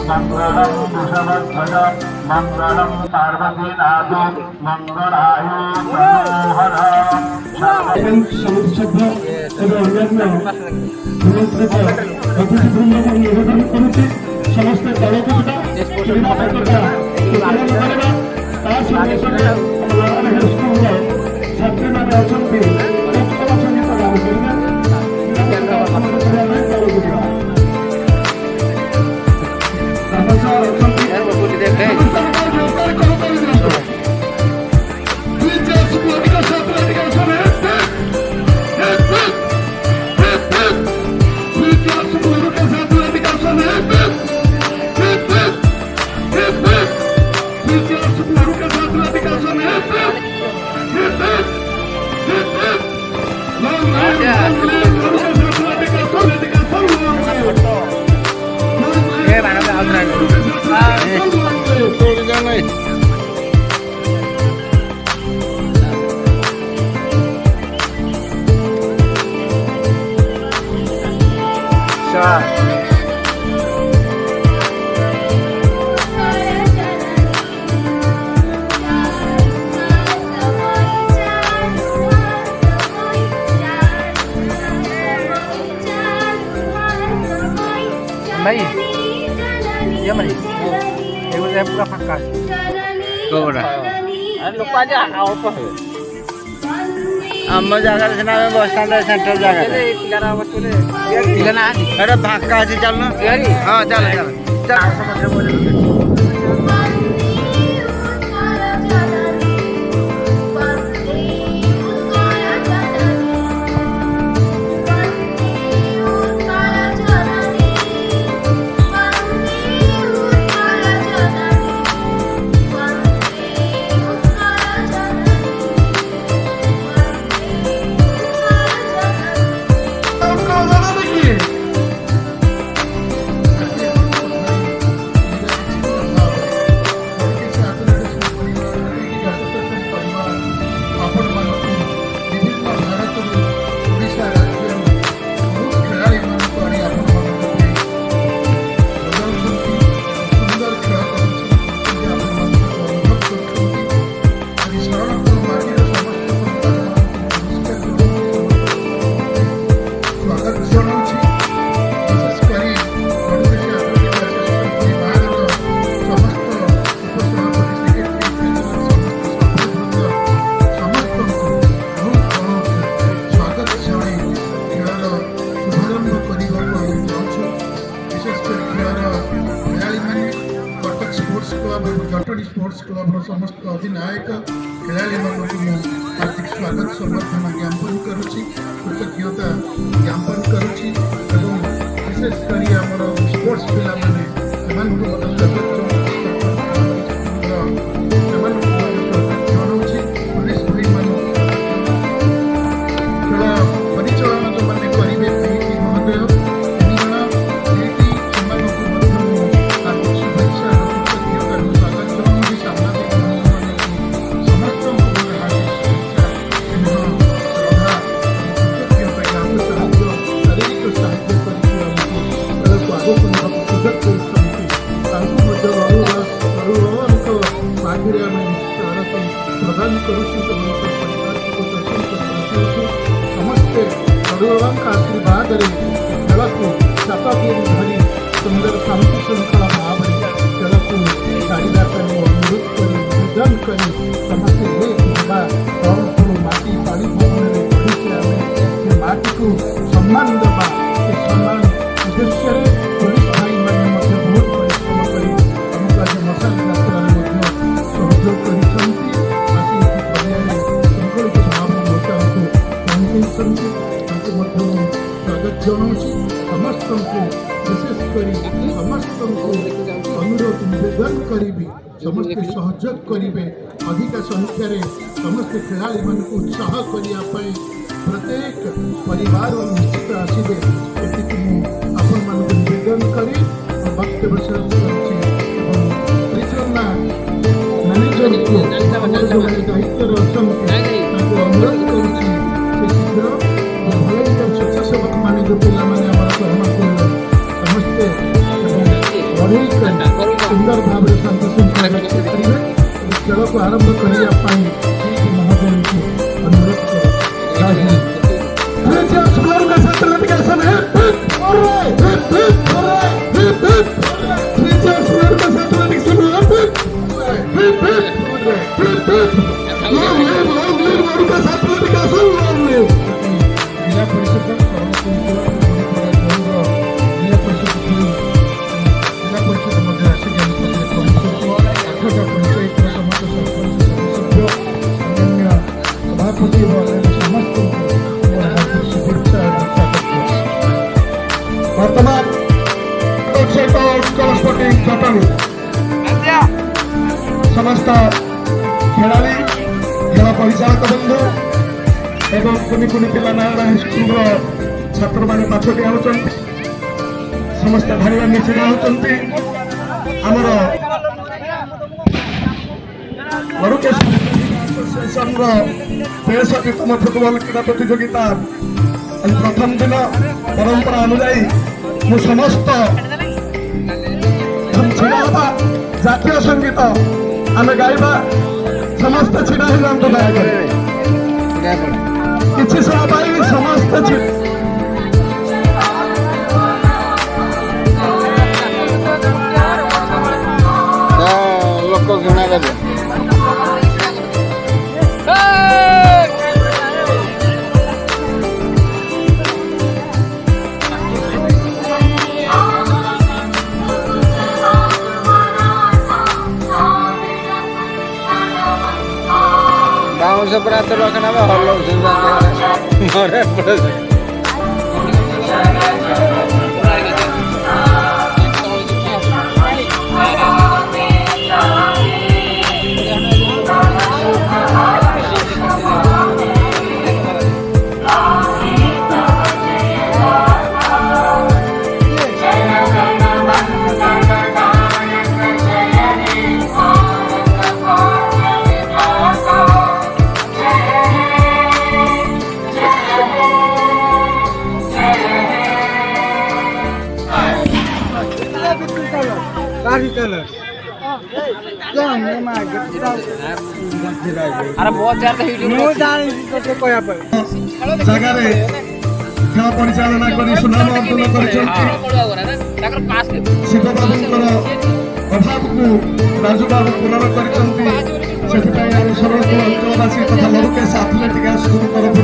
मंगलम वृषभध्वज मंगलम पार्वतीनाथ मंगलाय मनोहर समुद्रसभ्य এবং অন্যান্য অতিথিবৃন্দকে নিবেদন করুছে সমস্ত দলকর্তা তা সঙ্গে সঙ্গে স্কুলের ছাত্রীମାନେ ଅଛନ୍ତି ସଙ୍ଗୀତ ଗାନ କରିବେ भाई ये मरी एगो जे पूरा फक्का कोबरा अरे लोग आजा आओ तो है हम जगह से ना बस स्टैंड सेंटर जगह है पिलारा बसले पिला ना अरे फक्का से चलना हां चल चल चल समझ बोले जटणी स्पोर्ट्स क्लब समस्त अधिनायक खेलाड़ी हार्दिक स्वागत समर्थन ज्ञापन करुच्ची कृतज्ञता ज्ञापन करुच्ची विशेषकर आम स्पोर्ट्स पिला प्रदान समस्ते बड़ुआ का आशीर्वाद खेल को शताब्दी धरी सुंदर शांति श्रृंखला भाव खेल को सारिदा अनुरोध कर निवेदन कर समस्ते माटी पानी भवन पढ़ी माटी को सम्मान देवा सम्मान उद्देश्य पुलिस भाई मैंने बहुत परिश्रम कर मसाल यात्रा सहयोग कर स्वागत जनाऊँगी समस्त को विशेषकर समस्त को अनुरोध निवेदन करी समस्त सहयोग मज्जत करेंगे अधिक संख्यार समस्त खेलाड़ी मान उत्साह करने प्रत्येक परिवार निश्चित आसवे आपण मान निवेदन करी वक्तव्य मैनेजर को दायित्व अनुरोध कर स्वेच्छासेवक मान जो पिला समस्ते सुंदर भाव शांत श्रृंखला करेंगे खेल को आरंभ करने महोदय को अनुरोध जिला परिषद वर्तमान समस्त खेलाड़ी खेल परिचालक बंधु एवं कुनि कुनि पिला नारायण हाईस्कूल छात्र मैंने पाछटी आउन समस्त धारिया मिछड़ा होती आमर लड़ुकेश एसोसिएशन 63तम फुटबॉल क्रीड़ा प्रतियोगिता प्रथम दिन परंपरा अनुजाई मु समस्त छिड़ा जातीय संगीत आम गाइबा समस्त छिड़ा ही जातु दयाकर किसी समय समस्त लोक घृणा कर बाउंस पूरा तो रखना हल मरे पड़े अरे बहुत ज्यादा जगह खेल परिचालना कर सुनाम अर्जन कर शिव बाबूर अभाव को राजू बाबू पूरण कर सरलपुर अंचलवासी तथा लड़ुकेश एथलेटिक स्कूल तरफ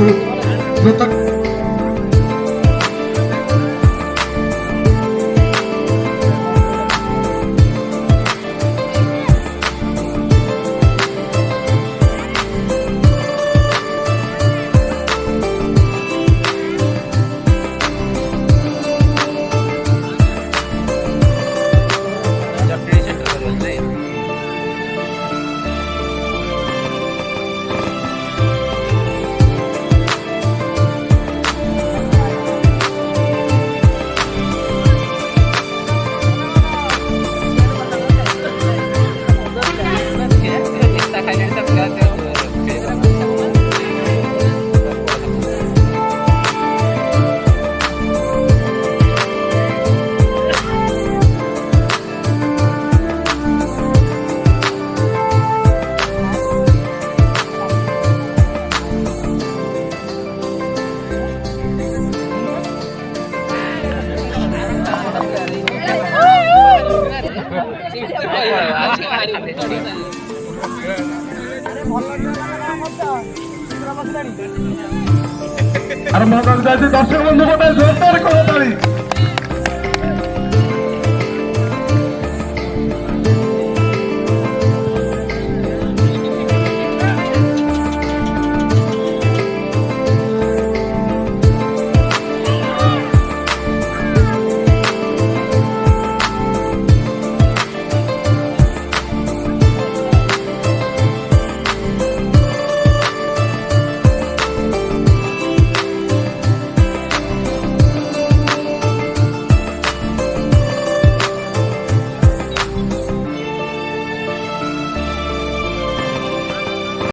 दर्शक बंधु गोटे जोरदार करताली।